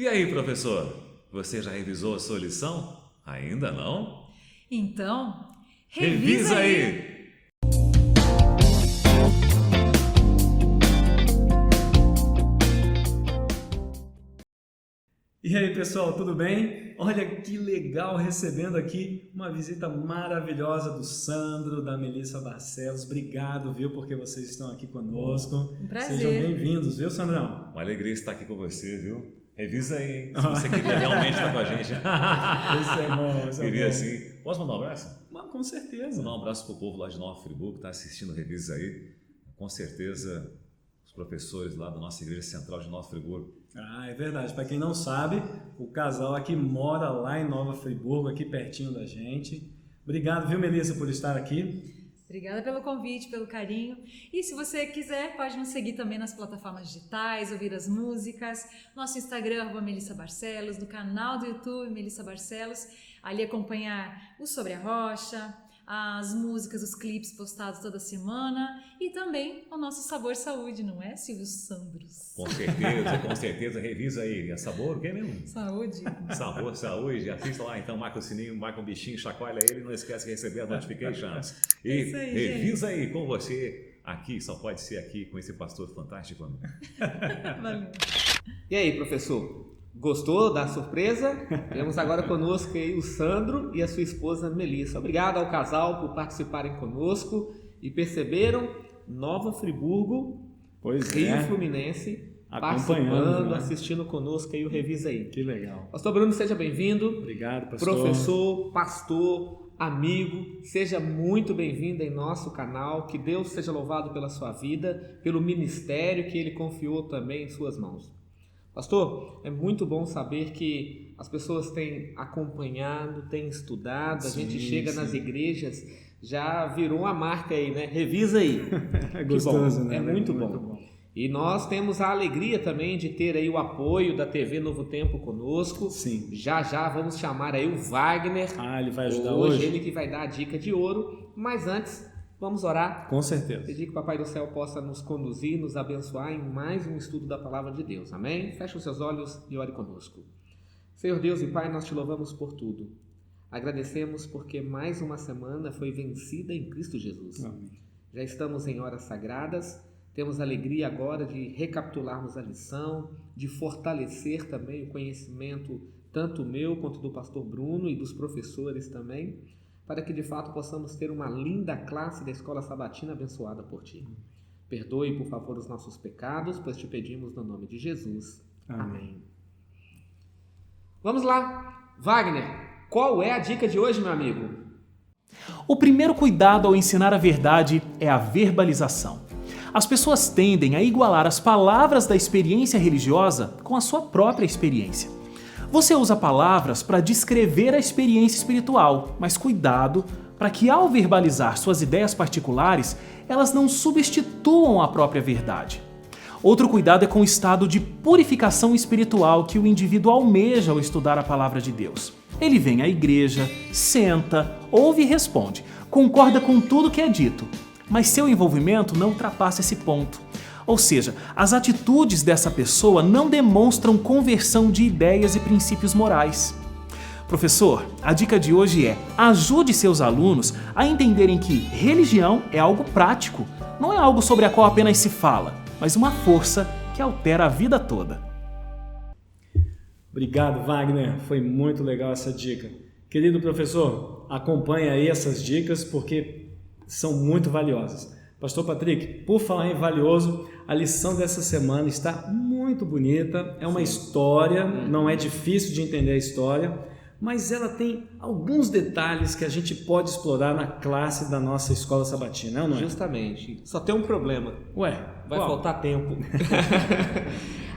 E aí, professor? Você já revisou a sua lição? Ainda não? Então, Revisa aí! E aí, pessoal, tudo bem? Olha que legal recebendo aqui uma visita maravilhosa do Sandro, da Melissa Barcelos. Obrigado, viu, porque vocês estão aqui conosco. Um prazer. Sejam bem-vindos, viu, Sandrão? Uma alegria estar aqui com você, viu? Revisa aí, hein? Se você queria realmente estar com a gente. Isso é bom, isso é Queria bom. sim. Posso mandar um abraço? Mas, com certeza. Mandar um abraço pro povo lá de Nova Friburgo que está assistindo Revisa aí. Com certeza, os professores lá da nossa Igreja Central de Nova Friburgo. Ah, é verdade. Para quem não sabe, o casal aqui mora lá em Nova Friburgo, aqui pertinho da gente. Obrigado, viu, Melissa, por estar aqui. Obrigada pelo convite, pelo carinho. E se você quiser, pode nos seguir também nas plataformas digitais, ouvir as músicas, nosso Instagram, @Melissa Barcelos, no canal do YouTube, Melissa Barcelos, ali acompanhar o Sobre a Rocha, as músicas, os clipes postados toda semana e também o nosso Sabor Saúde, não é, Silvio Sandros? Com certeza, revisa aí. É sabor o quê mesmo? Saúde. Sabor, saúde. Assista lá, então, marca o sininho, marca um bichinho, chacoalha ele, não esquece de receber as notifications. E Isso aí, revisa aí com você aqui, só pode ser aqui com esse pastor fantástico. Valeu. E aí, professor? Gostou da surpresa? Temos agora conosco aí o Sandro e a sua esposa Melissa. Obrigado ao casal por participarem conosco e perceberam Nova Friburgo, Rio Fluminense, participando, né? assistindo conosco aí o Revisa aí. Que legal. Pastor Bruno, seja bem-vindo. Obrigado, pastor. Professor, pastor, amigo, seja muito bem-vindo em nosso canal. Que Deus seja louvado pela sua vida, pelo ministério que Ele confiou também em suas mãos. Pastor, é muito bom saber que as pessoas têm acompanhado, têm estudado, a gente chega nas igrejas, já virou uma marca aí, né? Revisa aí. É gostoso, né? É muito bom. E nós temos a alegria também de ter aí o apoio da TV Novo Tempo conosco. Sim. Já vamos chamar aí o Wagner. Ah, ele vai ajudar hoje. hoje? Ele que vai dar a dica de ouro, mas antes, vamos orar. Com certeza. Pedir que o Papai do Céu possa nos conduzir, nos abençoar em mais um estudo da Palavra de Deus. Amém? Feche os seus olhos e ore conosco. Senhor Deus e Pai, nós te louvamos por tudo. Agradecemos porque mais uma semana foi vencida em Cristo Jesus. Amém. Já estamos em horas sagradas, temos alegria agora de recapitularmos a lição, de fortalecer também o conhecimento, tanto meu quanto do pastor Bruno e dos professores também, para que de fato possamos ter uma linda classe da Escola Sabatina abençoada por Ti. Perdoe, por favor, os nossos pecados, pois te pedimos no nome de Jesus. Amém. Vamos lá. Wagner, qual é a dica de hoje, meu amigo? O primeiro cuidado ao ensinar a verdade é a verbalização. As pessoas tendem a igualar as palavras da experiência religiosa com a sua própria experiência. Você usa palavras para descrever a experiência espiritual, mas cuidado para que ao verbalizar suas ideias particulares, elas não substituam a própria verdade. Outro cuidado é com o estado de purificação espiritual que o indivíduo almeja ao estudar a palavra de Deus. Ele vem à igreja, senta, ouve e responde, concorda com tudo que é dito, mas seu envolvimento não ultrapassa esse ponto. Ou seja, as atitudes dessa pessoa não demonstram conversão de ideias e princípios morais. Professor, a dica de hoje é: ajude seus alunos a entenderem que religião é algo prático, não é algo sobre a qual apenas se fala, mas uma força que altera a vida toda. Obrigado, Wagner. Foi muito legal essa dica. Querido professor, acompanhe aí essas dicas porque são muito valiosas. Pastor Patrick, por falar em valioso, a lição dessa semana está muito bonita. É uma história, não é difícil de entender a história, mas ela tem alguns detalhes que a gente pode explorar na classe da nossa escola sabatina, não é? Justamente. Só tem um problema. Ué, vai faltar tempo.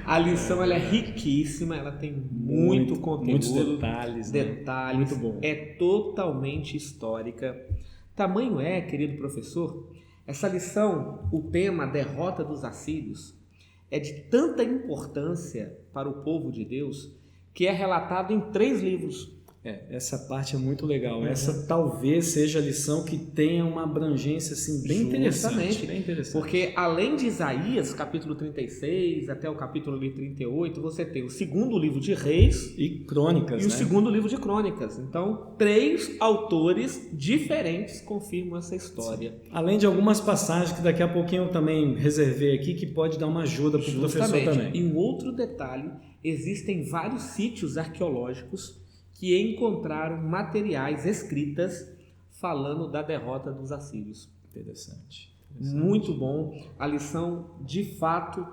A lição ela é riquíssima, ela tem muito conteúdo, muitos detalhes, detalhes, muito bom. É totalmente histórica. Tamanho é, querido professor, essa lição, o tema Derrota dos Assírios, é de tanta importância para o povo de Deus que é relatado em 3 livros. Essa parte é muito legal. Essa talvez seja a lição que tenha uma abrangência assim, bem interessante. Bem interessante. Porque além de Isaías, capítulo 36, até o capítulo 38, você tem o segundo livro de Reis e Crônicas, e o segundo livro de Crônicas. Então, 3 autores diferentes confirmam essa história. Sim. Além de algumas passagens que daqui a pouquinho eu também reservei aqui, que pode dar uma ajuda para o professor também. E um outro detalhe, existem vários sítios arqueológicos que encontraram materiais, escritas, falando da derrota dos assírios. Interessante. Muito bom. A lição, de fato,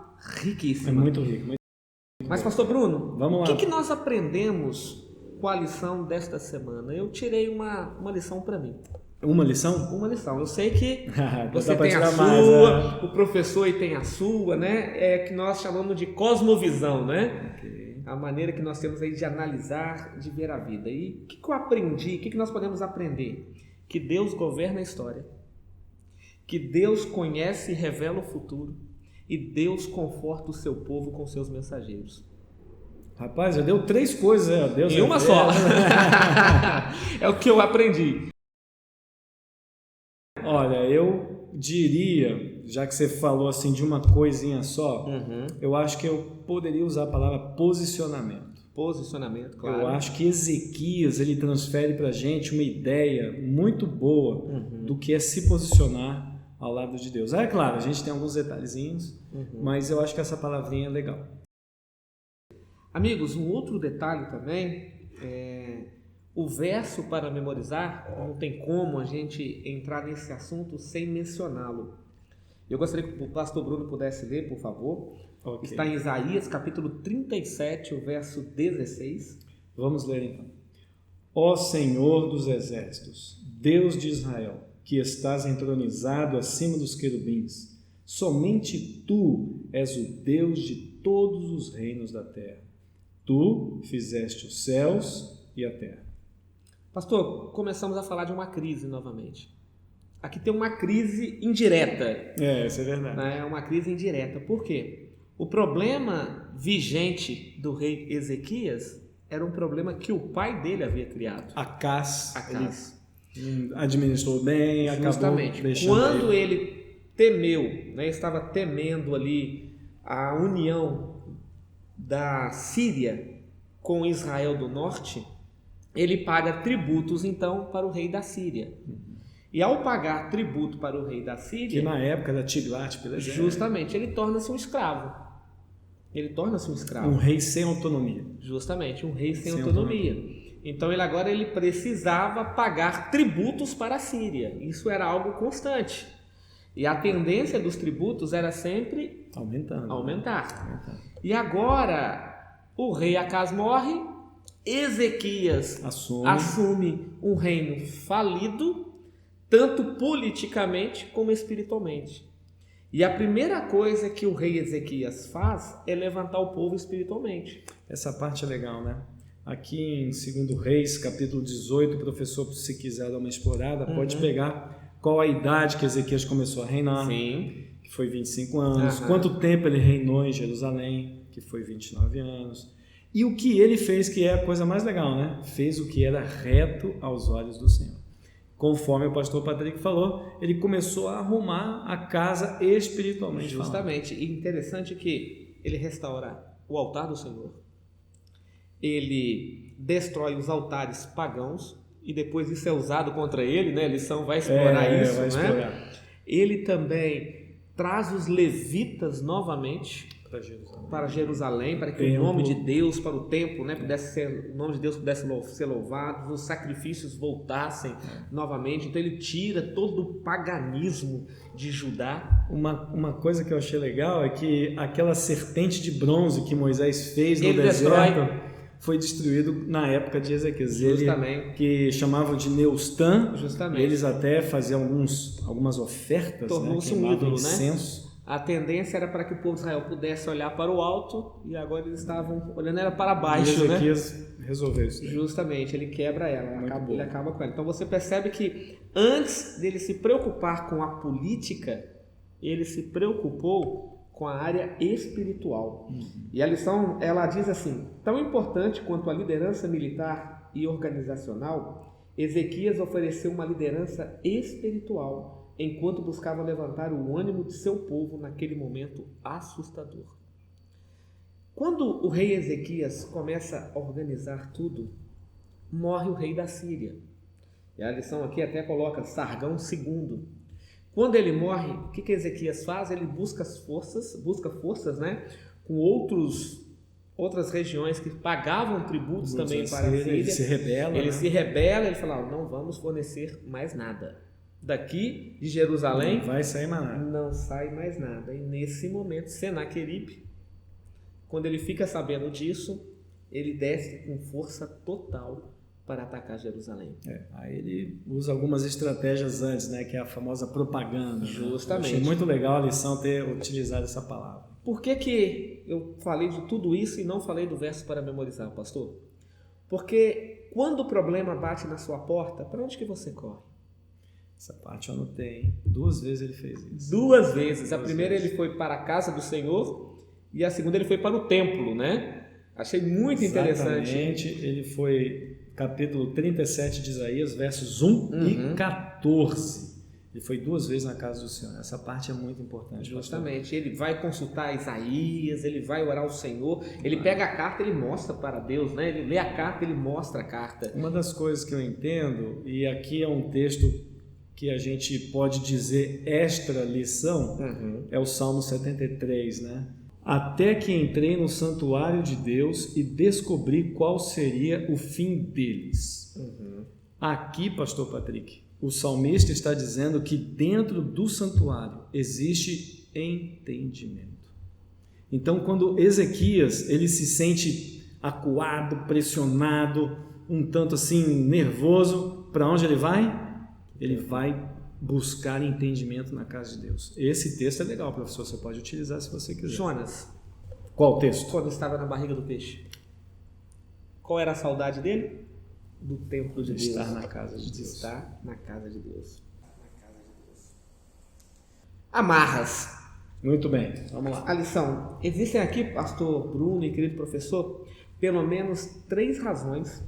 riquíssima. É muito rico. Mas, pastor Bruno, vamos lá. O que nós aprendemos com a lição desta semana? Eu tirei uma lição para mim. Uma lição? Uma lição. Eu sei que você tem a sua, o professor aí tem a sua, né? É que nós chamamos de cosmovisão, né? Okay. A maneira que nós temos aí de analisar, de ver a vida. E o que eu aprendi? O que nós podemos aprender? Que Deus governa a história, que Deus conhece e revela o futuro, e Deus conforta o seu povo com seus mensageiros. Rapaz, já deu 3 coisas, Deus em uma só. É o que eu aprendi. Olha, eu diria, já que você falou assim de uma coisinha só, eu acho que eu poderia usar a palavra posicionamento. Posicionamento, claro. Eu acho que Ezequias, ele transfere para a gente uma ideia muito boa do que é se posicionar ao lado de Deus. É claro, a gente tem alguns detalhezinhos, mas eu acho que essa palavrinha é legal. Amigos, um outro detalhe também o verso para memorizar, não tem como a gente entrar nesse assunto sem mencioná-lo. Eu gostaria que o pastor Bruno pudesse ler, por favor. Okay. Está em Isaías, capítulo 37, o verso 16. Vamos ler então. Ó Senhor dos exércitos, Deus de Israel, que estás entronizado acima dos querubins, somente Tu és o Deus de todos os reinos da terra. Tu fizeste os céus e a terra. Pastor, começamos a falar de uma crise novamente. Aqui tem uma crise indireta. Isso é verdade. É uma crise indireta. Por quê? O problema vigente do rei Ezequias era um problema que o pai dele havia criado. Acás. Ele administrou bem, justamente. Acabou deixando quando ele temeu, estava temendo ali a união da Síria com Israel do norte, ele paga tributos então para o rei da Síria. E ao pagar tributo para o rei da Síria, que na época da Tiglat-Pileser, justamente, ele torna-se um escravo. Um rei sem autonomia. Justamente, um rei sem autonomia. Então ele precisava pagar tributos para a Síria. Isso era algo constante. E a tendência dos tributos era sempre aumentar. E agora o rei Acás morre, Ezequias assume um reino falido, tanto politicamente como espiritualmente. E a primeira coisa que o rei Ezequias faz é levantar o povo espiritualmente. Essa parte é legal, né? Aqui em 2 Reis, capítulo 18, o professor, se quiser dar uma explorada, pode pegar qual a idade que Ezequias começou a reinar, Sim. que foi 25 anos, quanto tempo ele reinou em Jerusalém, que foi 29 anos, e o que ele fez, que é a coisa mais legal, né? Fez o que era reto aos olhos do Senhor. Conforme o pastor Patrick falou, ele começou a arrumar a casa espiritualmente. Justamente. E interessante que ele restaura o altar do Senhor, ele destrói os altares pagãos, e depois isso é usado contra ele, né? A lição vai explorar isso, vai explorar. Né? Ele também traz os levitas novamente para Jerusalém, para que o nome de Deus, para o templo, né, o nome de Deus pudesse ser louvado, os sacrifícios voltassem novamente. Então ele tira todo o paganismo de Judá. Uma coisa que eu achei legal é que aquela serpente de bronze que Moisés fez no deserto foi destruído na época de Ezequias. Justamente. Que chamavam de Neustã. Justamente. Eles até faziam algumas ofertas. Tornou-se um ídolo, incenso. Né? A tendência era para que o povo de Israel pudesse olhar para o alto, e agora eles estavam olhando era para baixo, né? Ezequias resolveu isso. Justamente, ele quebra ela, ele acaba com ela. Então você percebe que antes dele se preocupar com a política, ele se preocupou com a área espiritual. E a lição, ela diz assim: tão importante quanto a liderança militar e organizacional, Ezequias ofereceu uma liderança espiritual enquanto buscava levantar o ânimo de seu povo naquele momento assustador. Quando o rei Ezequias começa a organizar tudo, morre o rei da Síria. E a lição aqui até coloca Sargão II. Quando ele morre, o que Ezequias faz? Ele busca forças, né, com outras regiões que pagavam tributos também para a Síria. Ele se rebela. Ele fala, não vamos fornecer mais nada. Daqui de Jerusalém não vai sair mais nada. Não sai mais nada. E nesse momento, Senaqueribe, quando ele fica sabendo disso, ele desce com força total para atacar Jerusalém. Aí ele usa algumas estratégias antes, né, que é a famosa propaganda. Justamente. Né? Achei muito legal a lição ter utilizado essa palavra. Por que eu falei de tudo isso e não falei do verso para memorizar, pastor? Porque quando o problema bate na sua porta, para onde que você corre? Essa parte eu anotei, hein? 2 vezes ele fez isso. 2 vezes. A primeira ele foi para a casa do Senhor e a segunda ele foi para o templo, né? Achei muito interessante. Exatamente. Ele foi capítulo 37 de Isaías, versos 1 e 14. Ele foi 2 vezes na casa do Senhor. Essa parte é muito importante. Justamente. Pastor. Ele vai consultar Isaías, ele vai orar ao Senhor, ele pega a carta, ele mostra para Deus, né? Ele lê a carta, ele mostra a carta. Uma das coisas que eu entendo, e aqui é um texto que a gente pode dizer extra lição, é o Salmo 73, né? Até que entrei no santuário de Deus e descobri qual seria o fim deles. Aqui, pastor Patrick, o salmista está dizendo que dentro do santuário existe entendimento. Então, quando Ezequias ele se sente acuado, pressionado, um tanto assim nervoso, para onde ele vai? Ele vai buscar entendimento na casa de Deus. Esse texto é legal, professor, você pode utilizar se você quiser. Jonas. Qual texto? Quando estava na barriga do peixe. Qual era a saudade dele? Do templo de Deus. Estar na casa de Deus. Estar na casa de Deus. Amarras. Muito bem, vamos lá. A lição. Existem aqui, pastor Bruno e querido professor, pelo menos 3 razões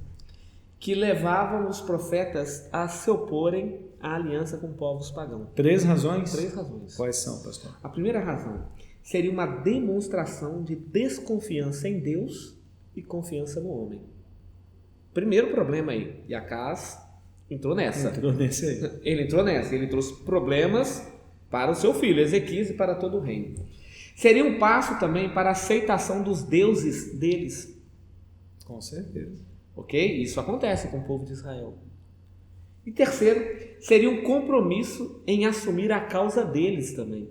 que levavam os profetas a se oporem à aliança com povos pagãos. 3 razões? 3 razões. Quais são, pastor? A primeira razão seria uma demonstração de desconfiança em Deus e confiança no homem. Primeiro problema aí, e Acaz entrou nessa. Entrou nesse aí. Ele entrou nessa, ele trouxe problemas para o seu filho, Ezequias, e para todo o reino. Seria um passo também para a aceitação dos deuses deles. Com certeza. Ok? Isso acontece com o povo de Israel. E terceiro, seria um compromisso em assumir a causa deles também.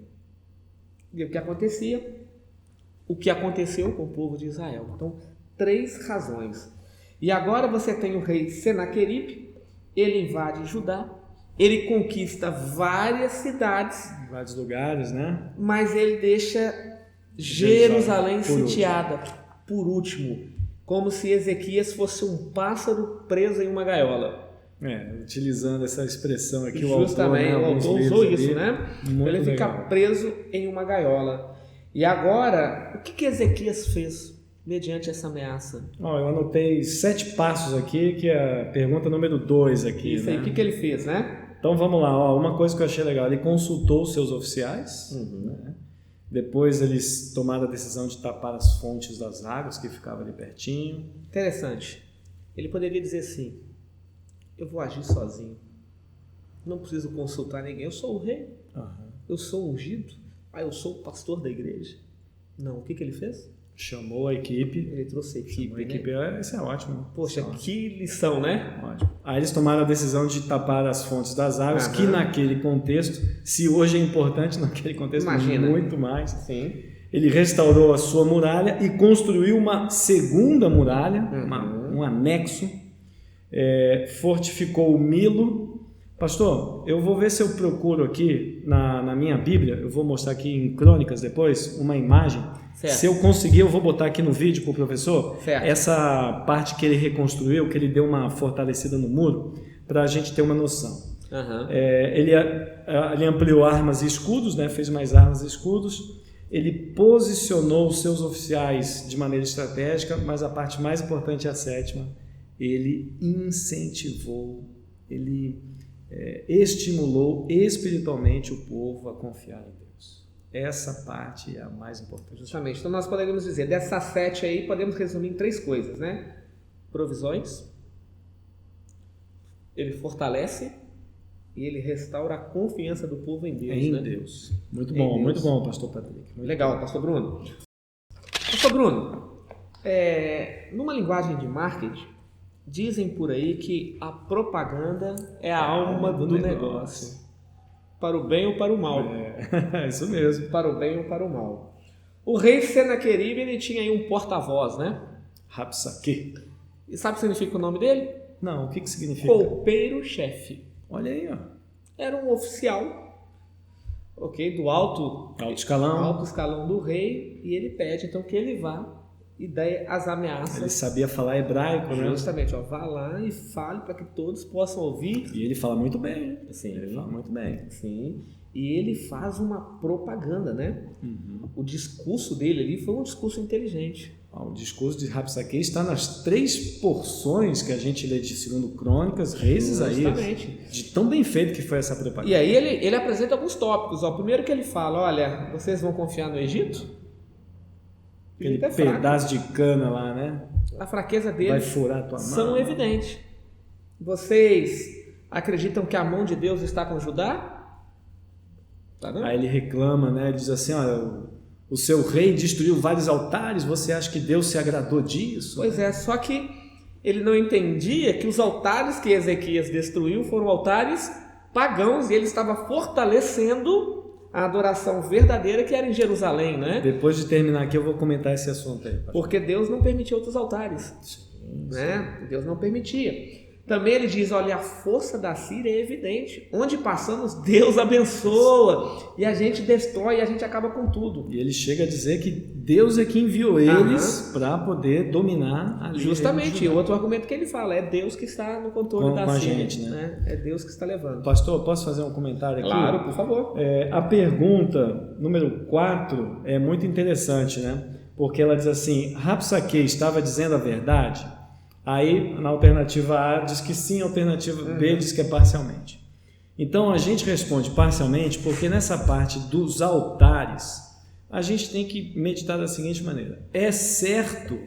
E o que acontecia? O que aconteceu com o povo de Israel. Então, 3 razões. E agora você tem o rei Senaqueribe, ele invade Judá, ele conquista várias cidades. Vários lugares, né? Mas ele deixa Jerusalém sitiada por último. Como se Ezequias fosse um pássaro preso em uma gaiola. Utilizando essa expressão aqui, justamente, o autor usou isso, né? Ele fica legal. preso em uma gaiola. E agora, o que Ezequias fez mediante essa ameaça? Eu anotei 7 passos aqui, que é a pergunta número 2 aqui. Isso né? aí, o que ele fez, né? Então vamos lá, uma coisa que eu achei legal, ele consultou os seus oficiais, né? Depois eles tomaram a decisão de tapar as fontes das águas que ficavam ali pertinho. Interessante. Ele poderia dizer assim, eu vou agir sozinho, não preciso consultar ninguém, eu sou o rei, eu sou o ungido, eu sou o pastor da igreja. Não, o que ele fez? Chamou a equipe. Ele trouxe a equipe. A equipe, isso é ótimo. Poxa, que lição, né? Ótimo. Aí eles tomaram a decisão de tapar as fontes das águas, que naquele contexto, se hoje é importante, naquele contexto, imagina, muito mais. Sim. Ele restaurou a sua muralha e construiu uma segunda muralha, um anexo, fortificou o Milo. Pastor, eu vou ver se eu procuro aqui na minha Bíblia, eu vou mostrar aqui em Crônicas depois, uma imagem. Certo. Se eu conseguir, eu vou botar aqui no vídeo para o professor, certo, essa parte que ele reconstruiu, que ele deu uma fortalecida no muro, para a gente ter uma noção. Ele ampliou armas e escudos, né? Fez mais armas e escudos. Ele posicionou os seus oficiais de maneira estratégica, mas a parte mais importante é a 7ª. ele incentivou, ele estimulou espiritualmente o povo a confiar em Deus. Essa parte é a mais importante. Justamente. Então nós poderíamos dizer, dessas 7 aí, podemos resumir em 3 coisas, né? Provisões, ele fortalece e ele restaura a confiança do povo em Deus. Em né? Deus. Muito Em bom, Deus. muito bom, pastor Patrick. Muito Legal, pastor Bruno. Pastor Bruno, numa linguagem de marketing, dizem por aí que a propaganda é a alma do negócio. Para o bem ou para o mal. É isso mesmo. Para o bem ou para o mal. O rei Senaqueribe, ele tinha aí um porta-voz, né? Rapsaque. E sabe o que significa o nome dele? Não, o que significa? Copeiro-chefe. Olha aí, ó. Era um oficial, ok, do alto escalão do rei, e ele pede então que ele vá e dê as ameaças. Ele sabia falar hebraico, né? Justamente, ó, vá lá e fale para que todos possam ouvir. E ele fala muito bem, né? Sim. Ele fala muito bem. Sim. E ele faz uma propaganda, né? O discurso dele ali foi um discurso inteligente. O discurso de Rapsaque está nas 3 porções que a gente lê de 2 Crônicas, Reis e Isaías. Justamente. De tão bem feito que foi essa propaganda. E aí ele apresenta alguns tópicos. Ó. Primeiro que ele fala, olha, vocês vão confiar no Egito? Aquele Egito é fraco. pedaço de cana lá, né? A fraqueza Vai deles furar a tua mão. são evidentes. Vocês acreditam que a mão de Deus está com Judá? Tá, não? Aí ele reclama, né? Ele diz assim, olha, o seu rei destruiu vários altares, você acha que Deus se agradou disso? Pois é, só que ele não entendia que os altares que Ezequias destruiu foram altares pagãos e ele estava fortalecendo a adoração verdadeira que era em Jerusalém, né? Depois de terminar aqui eu vou comentar esse assunto aí. Porque Deus não permitia outros altares, né? Deus não permitia. Também ele diz, olha, a força da Síria é evidente. Onde passamos, Deus abençoa. E a gente destrói e a gente acaba com tudo. E ele chega a dizer que Deus é que enviou eles para poder dominar a Justamente. E outro argumento que ele fala, é Deus que está no controle da com a Síria. gente, né? É Deus que está levando. Pastor, posso fazer um comentário aqui? Claro, por favor. A pergunta número 4 é muito interessante, né? Porque ela diz assim, Rapsaque estava dizendo a verdade? Aí, na alternativa A, diz que sim, a alternativa B diz que é parcialmente. Então, a gente responde parcialmente porque nessa parte dos altares, a gente tem que meditar da seguinte maneira. É certo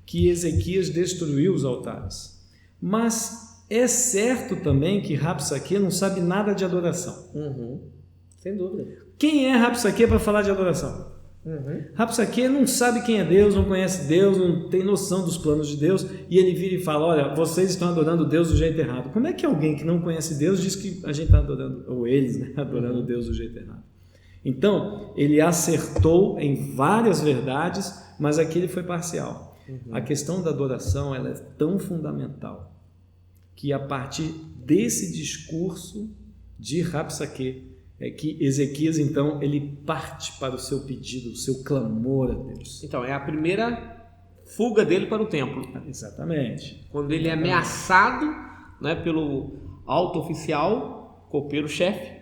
que Ezequias destruiu os altares, mas é certo também que Rapsaque não sabe nada de adoração. Sem dúvida. Quem é Rapsaque para falar de adoração? Rapsaque não sabe quem é Deus, não conhece Deus, não tem noção dos planos de Deus, e ele vira e fala, olha, vocês estão adorando Deus do jeito errado. Como é que alguém que não conhece Deus diz que a gente está adorando, ou eles, né, adorando Deus do jeito errado? Então, ele acertou em várias verdades, mas aqui ele foi parcial. A questão da adoração ela é tão fundamental que a partir desse discurso de Rapsaque é que Ezequias, então, ele parte para o seu pedido, o seu clamor a Deus. Então, é a primeira fuga dele para o templo. Exatamente. Quando ele é ameaçado, né, pelo alto oficial, copeiro-chefe,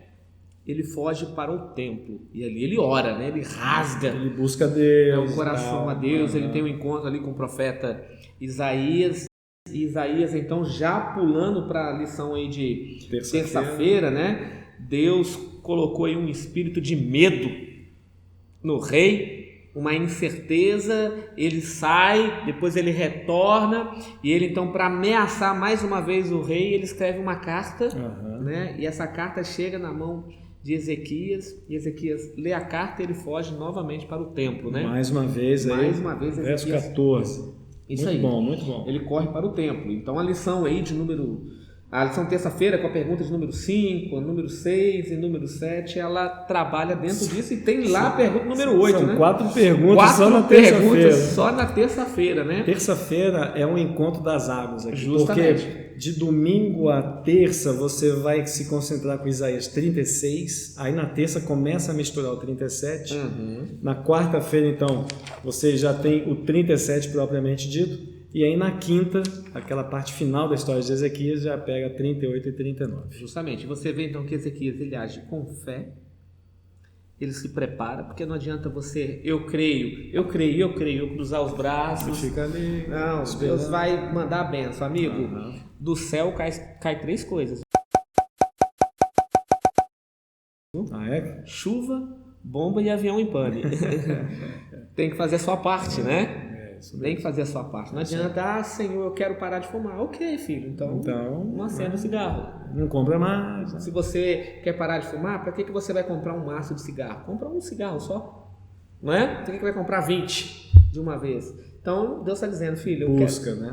ele foge para o templo. E ali ele ora, né, ele rasga Ele busca Deus. o coração a Deus. Ele tem um encontro ali com o profeta Isaías. E Isaías, então, já pulando para a lição aí de terça-feira, né? Deus colocou aí um espírito de medo no rei, uma incerteza, ele sai, depois ele retorna, e ele então, para ameaçar mais uma vez o rei, ele escreve uma carta, né? E essa carta chega na mão de Ezequias, e Ezequias lê a carta e ele foge novamente para o templo, né? Mais uma vez, verso 14. Isso muito aí. Bom, muito bom. Ele corre para o templo. Então a lição aí a lição terça-feira com a pergunta de número 5, número 6 e número 7, ela trabalha dentro disso e tem lá a pergunta número 8, São né? 4 perguntas só na terça-feira. Só na terça-feira, né? Terça-feira é um encontro das águas aqui. Justamente. Porque de domingo a terça você vai se concentrar com Isaías 36, aí na terça começa a misturar o 37, na quarta-feira então você já tem o 37 propriamente dito, e aí na quinta, aquela parte final da história de Ezequias já pega 38 e 39. Justamente. Você vê então que Ezequias ele age com fé, ele se prepara, porque não adianta você, eu creio, cruzar os braços. Fica ali. Não, Deus vai mandar a benção, amigo. Do céu cai 3 coisas. Chuva, bomba e avião em pane. Tem que fazer a sua parte, né? Tem que fazer a sua parte. Não adianta, Senhor, eu quero parar de fumar. Ok, filho, então não acenda o cigarro. Não compra mais. Se você quer parar de fumar, para que você vai comprar um maço de cigarro? Compra um cigarro só, não é? Por que vai comprar 20 de uma vez? Então, Deus está dizendo, filho,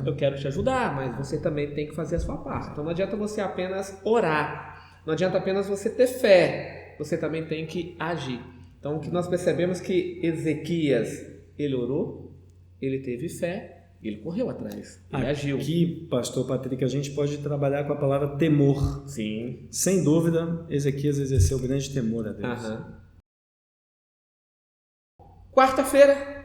eu quero te ajudar, mas você também tem que fazer a sua parte. Então, não adianta você apenas orar, não adianta apenas você ter fé, você também tem que agir. Então, o que nós percebemos que Ezequias, ele orou, ele teve fé, ele correu atrás, ele agiu. Aqui, pastor Patrick, a gente pode trabalhar com a palavra temor. Sim. Sem dúvida, Ezequias exerceu grande temor a Deus. Quarta-feira,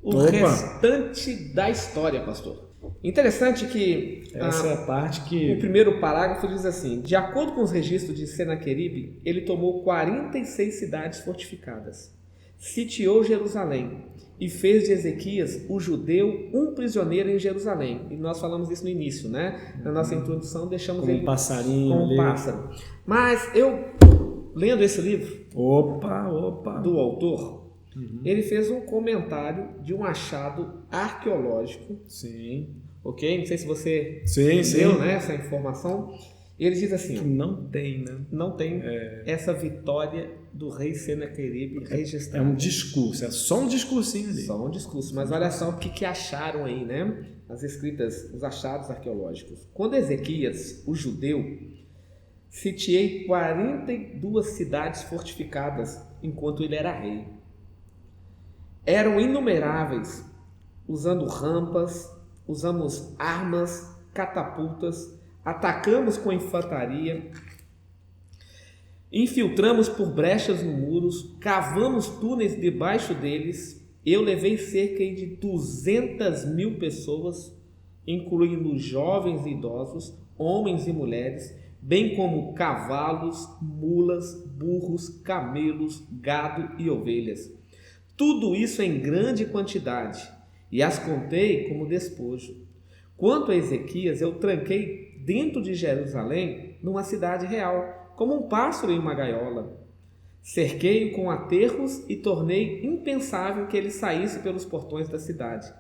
o restante da história, pastor. Interessante que essa é a parte que o primeiro parágrafo diz assim: de acordo com os registros de Senaqueribe, ele tomou 46 cidades fortificadas, sitiou Jerusalém e fez de Ezequias, o judeu, um prisioneiro em Jerusalém. E nós falamos isso no início, né? Na nossa introdução, deixamos como ele um passarinho como um pássaro. Mas eu, lendo esse livro do autor, ele fez um comentário de um achado arqueológico. Sim. Ok? Não sei se você leu, né, essa informação. Ele diz assim: que não tem, né? Não tem essa vitória do rei Senaqueribe registrada. É um discurso, é só um discursinho ali. Só um discurso, mas olha só o que acharam aí, né? As escritas, os achados arqueológicos. Quando Ezequias, o judeu, sitiei 42 cidades fortificadas enquanto ele era rei. Eram inumeráveis, usando rampas, usamos armas, catapultas, atacamos com infantaria, infiltramos por brechas no muros, cavamos túneis debaixo deles. Eu levei cerca de 200.000 pessoas, incluindo jovens e idosos, homens e mulheres, bem como cavalos, mulas, burros, camelos, gado e ovelhas. Tudo isso em grande quantidade, e as contei como despojo. Quanto a Ezequias, eu tranquei dentro de Jerusalém, numa cidade real, como um pássaro em uma gaiola. Cerquei-o com aterros e tornei impensável que ele saísse pelos portões da cidade.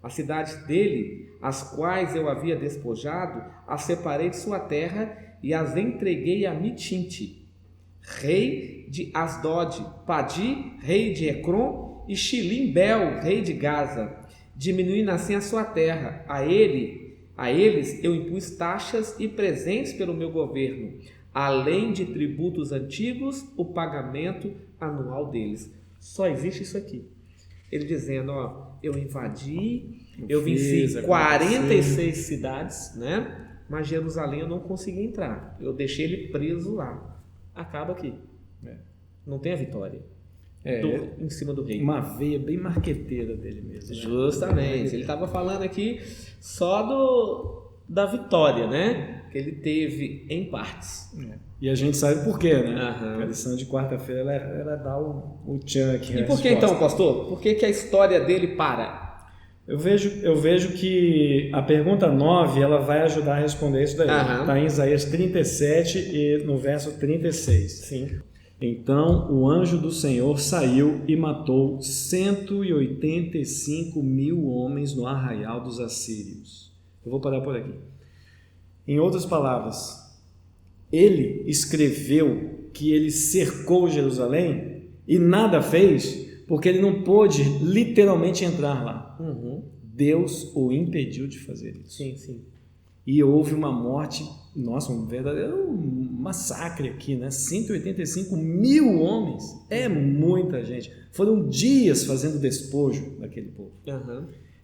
As cidades dele, as quais eu havia despojado, as separei de sua terra e as entreguei a Mitinte, rei de Asdod, Padi, rei de Ecrom, e Xilim-Bel, rei de Gaza, diminuindo assim a sua terra. A eles eu impus taxas e presentes pelo meu governo, além de tributos antigos, o pagamento anual deles. Só existe isso aqui. Ele dizendo, eu invadi, eu venci 46 cidades, né? Mas Jerusalém eu não consegui entrar. Eu deixei ele preso lá. Acaba aqui. Não tem a vitória. Em cima do rei. Uma veia bem marqueteira dele mesmo. Né? Justamente. Ele estava falando aqui só da vitória, né? Que ele teve em partes. E a gente sabe por quê, né? A lição de quarta-feira era dar o tchan aqui. E por que então, pastor? Por que a história dele para? Eu vejo que a pergunta 9 ela vai ajudar a responder isso daí. Está em Isaías 37 e no verso 36. Sim. Então o anjo do Senhor saiu e matou 185.000 homens no arraial dos assírios. Eu vou parar por aqui. Em outras palavras, ele escreveu que ele cercou Jerusalém e nada fez porque ele não pôde literalmente entrar lá. Deus o impediu de fazer isso. Sim, sim. E houve uma morte, um verdadeiro massacre aqui, né? 185.000 homens. É muita gente. Foram dias fazendo despojo daquele povo.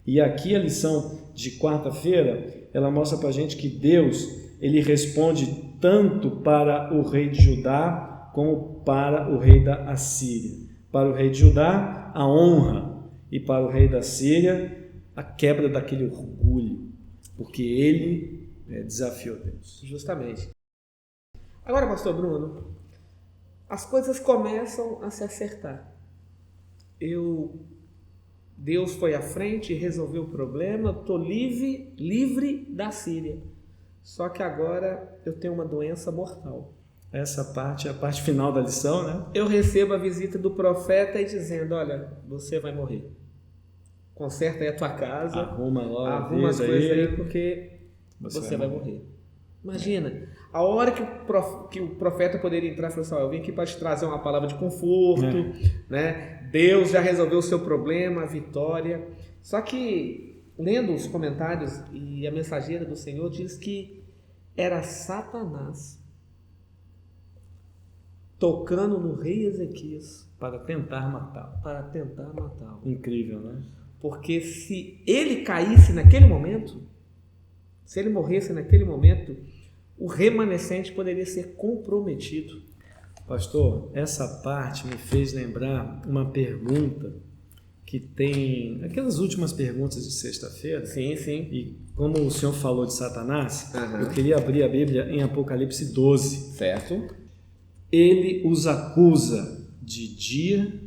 E aqui a lição de quarta-feira, ela mostra pra gente que Deus, ele responde tanto para o rei de Judá como para o rei da Assíria. Para o rei de Judá, a honra, e para o rei da Síria, a quebra daquele orgulho, porque ele desafiou Deus. Justamente. Agora, pastor Bruno, as coisas começam a se acertar. Deus foi à frente e resolveu o problema, estou livre da Síria. Só que agora eu tenho uma doença mortal. Essa parte é a parte final da lição, né? Eu recebo a visita do profeta e dizendo, olha, você vai morrer. Conserta aí a tua casa, Arruma logo, arruma as coisas aí, porque Você você vai vai morrer. Imagina, a hora que o profeta poderia entrar e falar assim, eu vim aqui para te trazer uma palavra de conforto, né? Deus já resolveu o seu problema, a vitória. Só que, lendo os comentários, e a mensageira do Senhor diz que era Satanás tocando no rei Ezequias para tentar matá-lo. para tentar matá-lo. Incrível, né? Porque se ele caísse naquele momento, se ele morresse naquele momento, o remanescente poderia ser comprometido. Pastor, essa parte me fez lembrar uma pergunta que tem... Aquelas últimas perguntas de sexta-feira. Sim, sim. E como o senhor falou de Satanás, Aham. eu queria abrir a Bíblia em Apocalipse 12. Certo. Ele os acusa de dia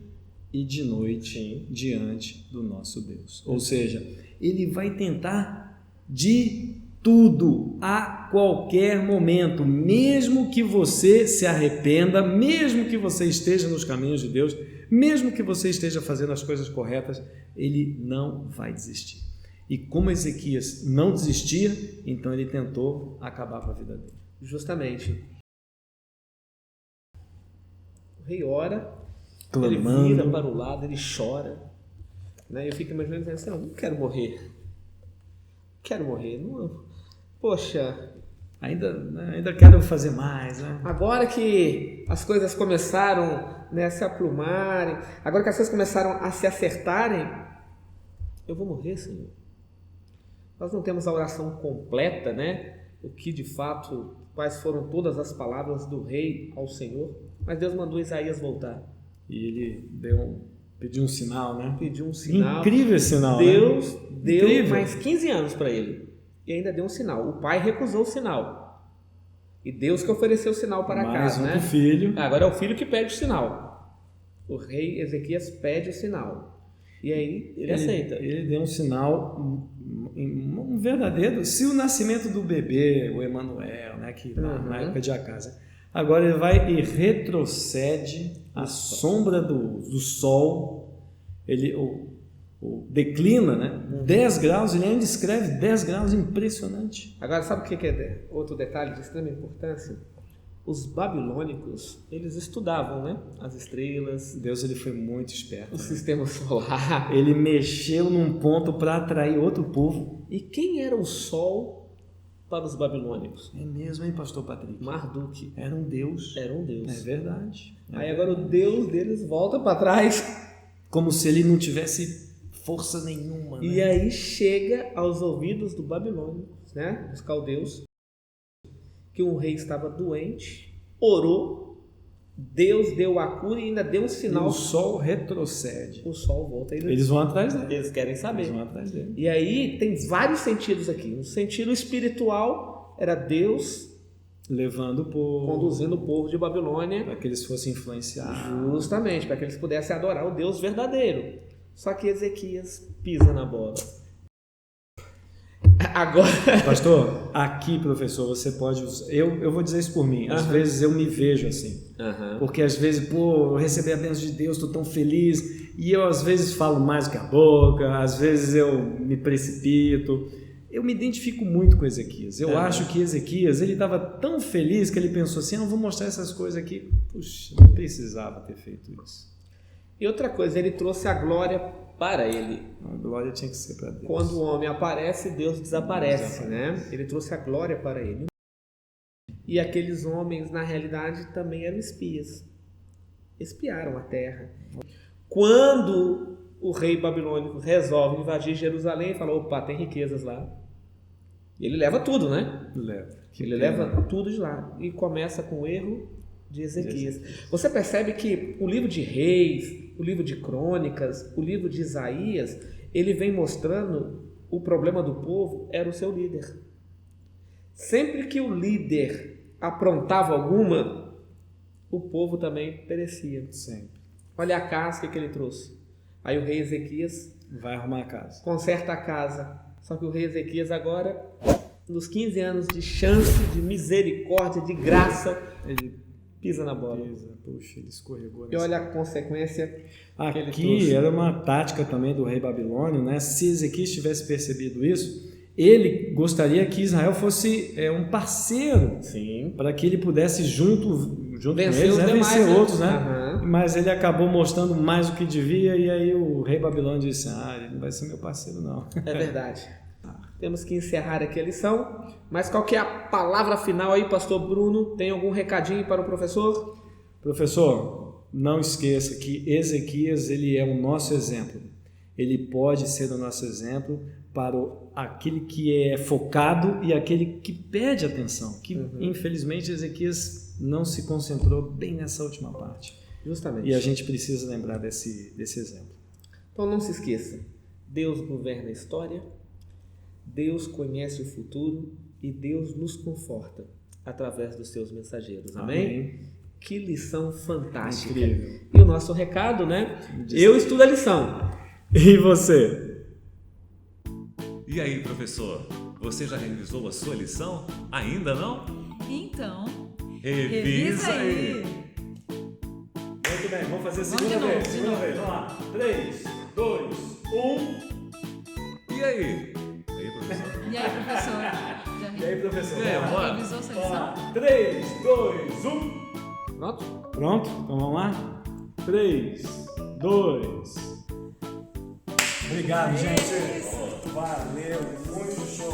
e de noite diante do nosso Deus. Ou seja, ele vai tentar de tudo a qualquer momento, mesmo que você se arrependa, mesmo que você esteja nos caminhos de Deus, mesmo que você esteja fazendo as coisas corretas, ele não vai desistir. E como Ezequias não desistia, então ele tentou acabar com a vida dele. Justamente. O rei ora, Clamando. ele vira para o lado, ele chora. Né? Eu fico imaginando assim, não quero morrer. Quero morrer. Não. Poxa, Ainda quero fazer mais, né? agora que as coisas começaram, né, a se aplumarem, agora que as coisas começaram a se acertarem, eu vou morrer, Senhor. Nós não temos a oração completa, né? O que de fato, quais foram todas as palavras do rei ao Senhor, mas Deus mandou Isaías voltar. E ele pediu um sinal, né? Pediu um sinal. Incrível esse sinal, Deus né? deu Incrível. mais 15 anos para ele e ainda deu um sinal. O pai recusou o sinal. E Deus que ofereceu o sinal para Mais cá, um né? pro filho. Agora é o filho que pede o sinal. O rei Ezequias pede o sinal. E aí ele aceita. Ele deu um sinal, um verdadeiro. Se o nascimento do bebê, o Emanuel, né, que na época de Acasa, agora ele vai e retrocede a sombra do sol, ele declina, né? 10 graus, ele ainda escreve 10 graus, impressionante. Agora, sabe o que é outro detalhe de extrema importância? Os babilônicos, eles estudavam, né? As estrelas, Deus, ele foi muito esperto. o sistema solar. Ele mexeu num ponto para atrair outro povo. E quem era o sol para os babilônicos? É mesmo, hein, pastor Patrick? Marduk. Era um Deus. Era um deus. É verdade. Aí agora o Deus deles volta para trás. Como se ele não tivesse força nenhuma, né? E aí chega aos ouvidos do babilônico, né? Dos caldeus, que um rei estava doente, orou, Deus deu a cura e ainda deu um E sinal. o sol retrocede. O sol volta. Eles vão atrás dele. Eles querem saber. Eles vão atrás dele. E aí tem vários sentidos aqui. Um sentido espiritual era Deus Levando o povo. conduzindo o povo de Babilônia, Para que eles fossem influenciados. justamente para que eles pudessem adorar o Deus verdadeiro. Só que Ezequias pisa na bola. Agora, Pastor, aqui, professor, você pode usar. Eu vou dizer isso por mim. Às vezes eu me vejo assim. Porque às vezes, eu recebi a bênção de Deus, estou tão feliz. E eu às vezes falo mais do que a boca, às vezes eu me precipito. Eu me identifico muito com Ezequias. Eu acho que Ezequias, ele estava tão feliz que ele pensou assim, eu vou mostrar essas coisas aqui. Puxa, não precisava ter feito isso. e outra coisa, ele trouxe a glória para ele. A glória tinha que ser para Deus. Quando o homem aparece, Deus desaparece, né? Ele trouxe a glória para ele. E aqueles homens, na realidade, também eram espias. Espiaram a terra. Quando o rei babilônico resolve invadir Jerusalém, fala, opa, tem riquezas lá. Ele leva tudo, né? Leva. Ele leva tudo de lá. E começa com o erro de Ezequias. Você percebe que o livro de Reis, o livro de Crônicas, o livro de Isaías, ele vem mostrando o problema do povo era o seu líder. Sempre que o líder aprontava alguma, o povo também perecia. Sempre. Olha a casca que ele trouxe. Aí o rei Ezequias Vai arrumar a casa. conserta a casa. Só que o rei Ezequias agora, nos 15 anos de chance, de misericórdia, de graça, ele pisa na bola. Puxa, ele escorregou. E olha a consequência que ele Aqui trouxe. era uma tática também do rei babilônio, né? Se Ezequias tivesse percebido isso, ele gostaria que Israel fosse um parceiro Sim. para que ele pudesse junto com Vencer eles, os demais, vencer né? outros, né? Aham. Mas ele acabou mostrando mais do que devia e aí o rei babilônio disse: ele não vai ser meu parceiro não. É verdade. Temos que encerrar aqui a lição. Mas qual que é a palavra final aí, pastor Bruno? Tem algum recadinho para o professor? Professor, não esqueça que Ezequias ele é o nosso exemplo. Ele pode ser o nosso exemplo para aquele que é focado e aquele que pede atenção. Que infelizmente Ezequias não se concentrou bem nessa última parte. Justamente. E a gente precisa lembrar desse exemplo. Então não se esqueça. Deus governa a história. Deus conhece o futuro. E Deus nos conforta através dos seus mensageiros. Amém? Que lição fantástica. Incrível. E o nosso recado, né? Eu estudo a lição. E você? E aí, professor? Você já revisou a sua lição? Ainda não? Então, Revisa aí! Muito bem, vamos fazer a Vamos de segunda novo, vez. de Segunda novo. vez, vamos lá. 3, 2, 1. E aí? E aí, professor? E aí, professor? E aí, professor? E aí, Vamos lá. bora? Revisou sua Vamos lição? lá. 3, 2, 1. Pronto? Pronto? Então vamos lá? 3, 2. Obrigado, gente. Valeu, muito show.